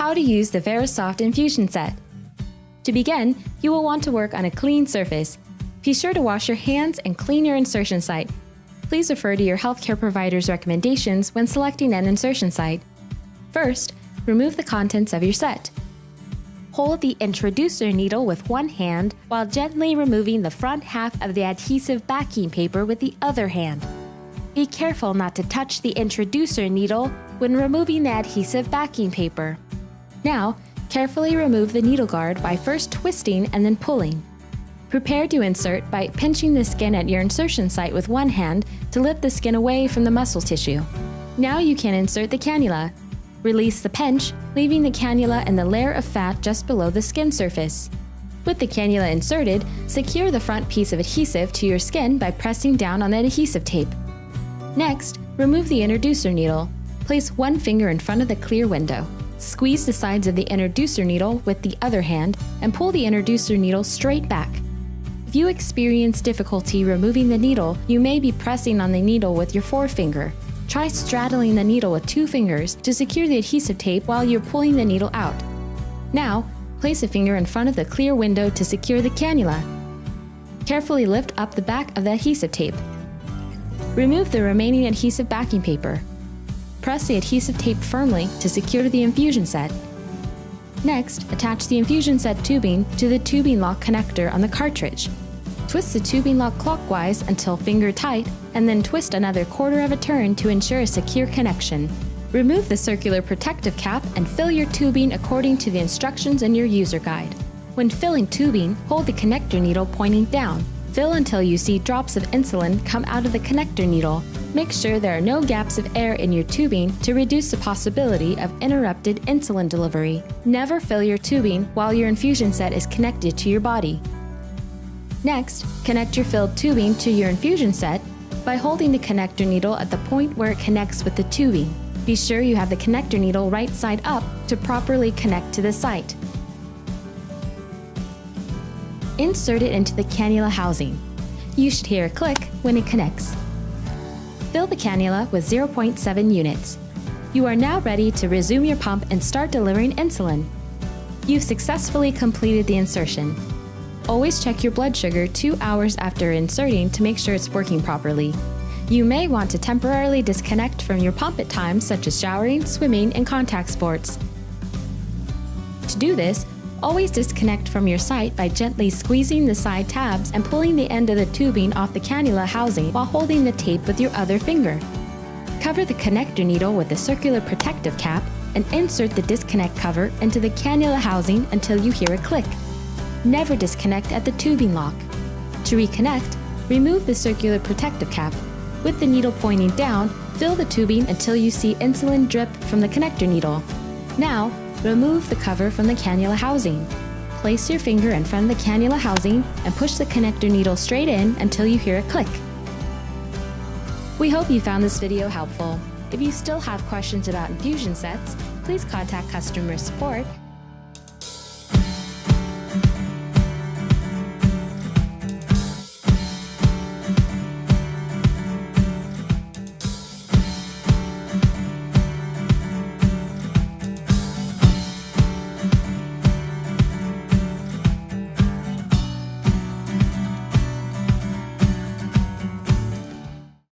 how to use the VariSoft Infusion set. To begin, you will want to work on a clean surface. Be sure to wash your hands and clean your insertion site. Please refer to your healthcare provider's recommendations when selecting an insertion site. First, remove the contents of your set. Hold the introducer needle with one hand while gently removing the front half of the adhesive backing paper with the other hand. Be careful not to touch the introducer needle when removing the adhesive backing paper. Now, carefully remove the needle guard by first twisting and then pulling. Prepare to insert by pinching the skin at your insertion site with one hand to lift the skin away from the muscle tissue. Now you can insert the cannula. Release the pinch, leaving the cannula and the layer of fat just below the skin surface. With the cannula inserted, secure the front piece of adhesive to your skin by pressing down on the adhesive tape. Next, remove the introducer needle. Place one finger in front of the clear window. Squeeze the sides of the introducer needle with the other hand and pull the introducer needle straight back. If you experience difficulty removing the needle, you may be pressing on the needle with your forefinger. Try straddling the needle with two fingers to secure the adhesive tape while you're pulling the needle out. Now, place a finger in front of the clear window to secure the cannula. Carefully lift up the back of the adhesive tape. Remove the remaining adhesive backing paper. Press the adhesive tape firmly to secure the infusion set. Next, attach the infusion set tubing to the tubing lock connector on the cartridge. Twist the tubing lock clockwise until finger tight, and then twist another quarter of a turn to ensure a secure connection. Remove the circular protective cap and fill your tubing according to the instructions in your user guide. When filling tubing, hold the connector needle pointing down. Fill until you see drops of insulin come out of the connector needle. Make sure there are no gaps of air in your tubing to reduce the possibility of interrupted insulin delivery. Never fill your tubing while your infusion set is connected to your body. Next, connect your filled tubing to your infusion set by holding the connector needle at the point where it connects with the tubing. Be sure you have the connector needle right side up to properly connect to the site. Insert it into the cannula housing. You should hear a click when it connects. Fill the cannula with 0.7 units. You are now ready to resume your pump and start delivering insulin. You've successfully completed the insertion. Always check your blood sugar 2 hours after inserting to make sure it's working properly. You may want to temporarily disconnect from your pump at times such as showering, swimming, and contact sports. To do this, always disconnect from your site by gently squeezing the side tabs and pulling the end of the tubing off the cannula housing while holding the tape with your other finger. Cover the connector needle with the circular protective cap and insert the disconnect cover into the cannula housing until you hear a click. Never disconnect at the tubing lock. To reconnect, remove the circular protective cap. With the needle pointing down, fill the tubing until you see insulin drip from the connector needle. Now, remove the cover from the cannula housing. Place your finger in front of the cannula housing and push the connector needle straight in until you hear a click. We hope you found this video helpful. If you still have questions about infusion sets, please contact customer support